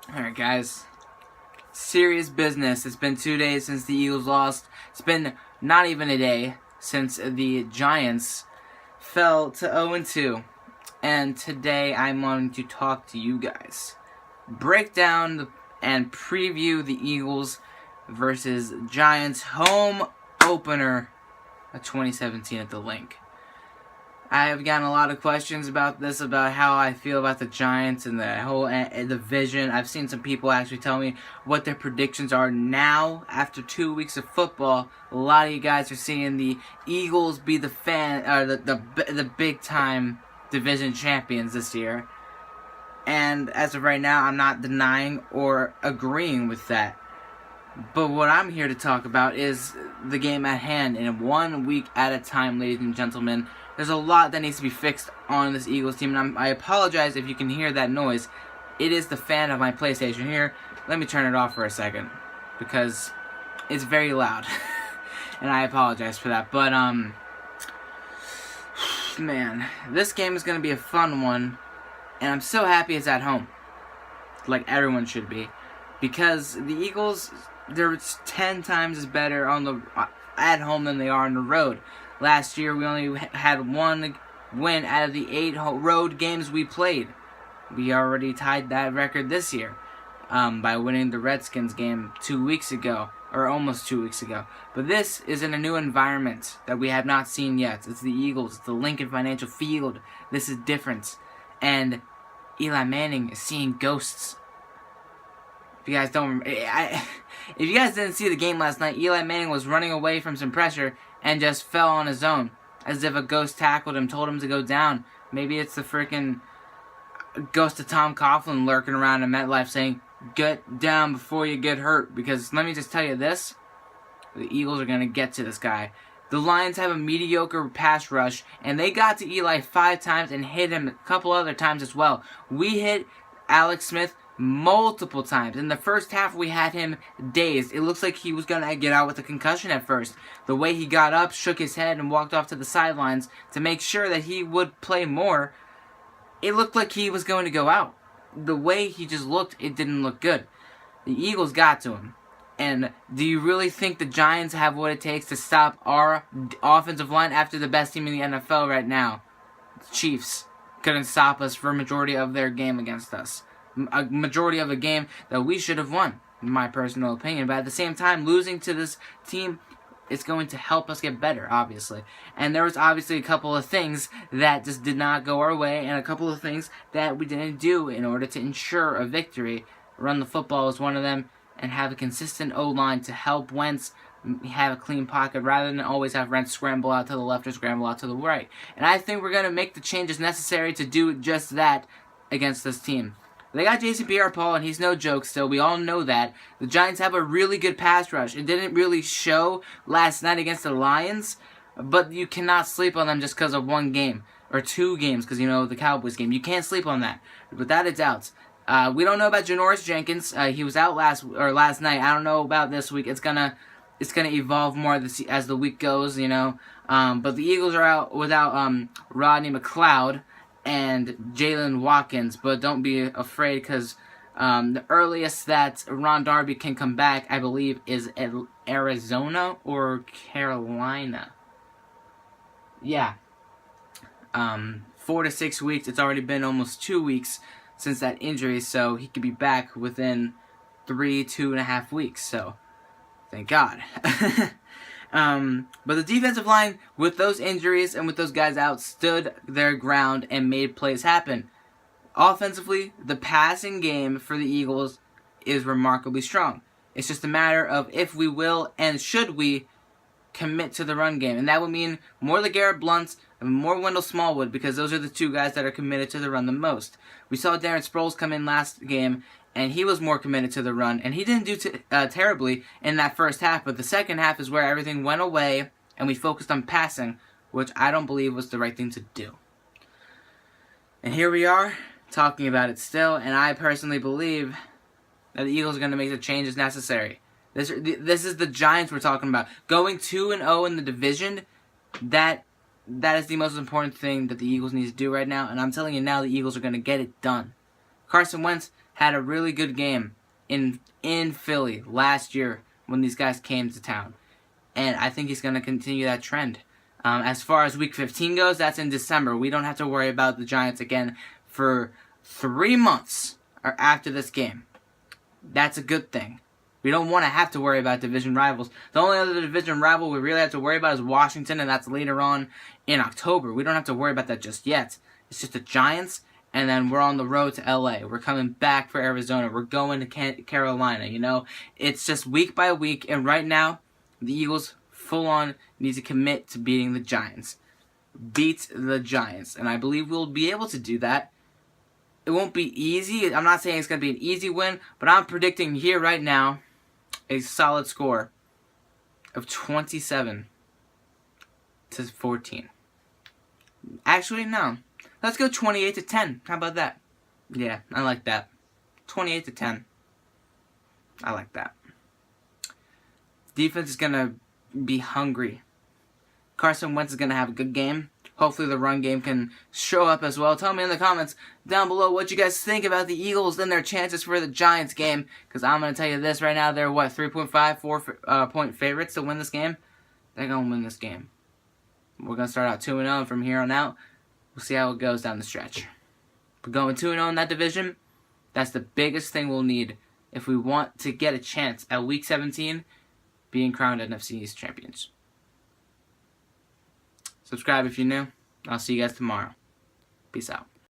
Alright, guys. Serious business. It's been 2 days since the Eagles lost. It's been not even a day since the Giants fell to 0-2. And today I'm wanting to talk to you guys. Break down and preview the Eagles versus Giants home opener of 2017 at the Link. I have gotten a lot of questions about this, about how I feel about the Giants and the whole division. I've seen some people actually tell me what their predictions are now after 2 weeks of football. A lot of you guys are seeing the Eagles be the big time division champions this year. And as of right now, I'm not denying or agreeing with that. But what I'm here to talk about is the game at hand, in 1 week at a time, ladies and gentlemen. There's a lot that needs to be fixed on this Eagles team, and I apologize if you can hear that noise. It is the fan of my PlayStation here. Let me turn it off for a second, because it's very loud, and I apologize for that. But, man, this game is going to be a fun one, and I'm so happy it's at home, like everyone should be, because the Eagles, they're 10 times as better at home than they are on the road. Last year, we only had one win out of the 8 road games we played. We already tied that record this year by winning the Redskins game 2 weeks ago, or almost 2 weeks ago. But this is in a new environment that we have not seen yet. It's the Eagles. It's the Lincoln Financial Field. This is different. And Eli Manning is seeing ghosts. If you guys didn't see the game last night, Eli Manning was running away from some pressure and just fell on his own, as if a ghost tackled him, told him to go down. Maybe it's the freaking ghost of Tom Coughlin lurking around in MetLife saying, "Get down before you get hurt." Because let me just tell you this, the Eagles are going to get to this guy. The Lions have a mediocre pass rush, and they got to Eli 5 times and hit him a couple other times as well. We hit Alex Smith multiple times. In the first half, we had him dazed. It looks like he was going to get out with a concussion at first. The way he got up, shook his head, and walked off to the sidelines to make sure that he would play more, it looked like he was going to go out. The way he just looked, it didn't look good. The Eagles got to him. And do you really think the Giants have what it takes to stop our offensive line after the best team in the NFL right now? The Chiefs couldn't stop us for a majority of their game against us. A majority of a game that we should have won, in my personal opinion. But at the same time, losing to this team is going to help us get better, obviously. And there was obviously a couple of things that just did not go our way, and a couple of things that we didn't do in order to ensure a victory. Run the football is one of them, and have a consistent O-line to help Wentz have a clean pocket rather than always have Wentz scramble out to the left or scramble out to the right. And I think we're going to make the changes necessary to do just that against this team. They got Jason Pierre-Paul, and he's no joke still. We all know that. The Giants have a really good pass rush. It didn't really show last night against the Lions, but you cannot sleep on them just because of one game. Or 2 games, because, the Cowboys game. You can't sleep on that, without a doubt. We don't know about Janoris Jenkins. He was out last night. I don't know about this week. It's gonna evolve more as the week goes, But the Eagles are out without Rodney McLeod and Jalen Watkins, but don't be afraid, because the earliest that Ron Darby can come back, I believe, is Arizona or Carolina. Yeah. 4 to 6 weeks. It's already been almost 2 weeks since that injury, so he could be back within 2.5 weeks, so thank God. But the defensive line, with those injuries and with those guys out, stood their ground and made plays happen. Offensively, the passing game for the Eagles is remarkably strong. It's just a matter of if we will and should we commit to the run game. And that would mean more LeGarrette Blount and more Wendell Smallwood, because those are the 2 guys that are committed to the run the most. We saw Darren Sproles come in last game, and he was more committed to the run, and he didn't do terribly in that first half, but the second half is where everything went away, and we focused on passing, which I don't believe was the right thing to do. And here we are, talking about it still, and I personally believe that the Eagles are going to make the changes necessary. This is the Giants we're talking about. Going 2-0 in the division, that is the most important thing that the Eagles need to do right now, and I'm telling you now, the Eagles are going to get it done. Carson Wentz had a really good game in Philly last year when these guys came to town. And I think he's going to continue that trend. As far as Week 15 goes, that's in December. We don't have to worry about the Giants again for 3 months after this game. That's a good thing. We don't want to have to worry about division rivals. The only other division rival we really have to worry about is Washington, and that's later on in October. We don't have to worry about that just yet. It's just the Giants, and then we're on the road to LA. We're coming back for Arizona. We're going to Carolina, you know. It's just week by week, and right now, the Eagles full-on need to commit to beating the Giants. Beat the Giants, and I believe we'll be able to do that. It won't be easy. I'm not saying it's going to be an easy win, but I'm predicting here right now a solid score of 27-14. Actually, no. Let's go 28-10. How about that? Yeah, I like that. 28-10. I like that. Defense is going to be hungry. Carson Wentz is going to have a good game. Hopefully the run game can show up as well. Tell me in the comments down below what you guys think about the Eagles and their chances for the Giants game. Because I'm going to tell you this right now. They're, 3.5, 4 point favorites to win this game? They're going to win this game. We're going to start out 2-0, and from here on out, we'll see how it goes down the stretch. We're going 2-0 in that division. That's the biggest thing we'll need if we want to get a chance at Week 17 being crowned NFC East champions. Subscribe if you're new. I'll see you guys tomorrow. Peace out.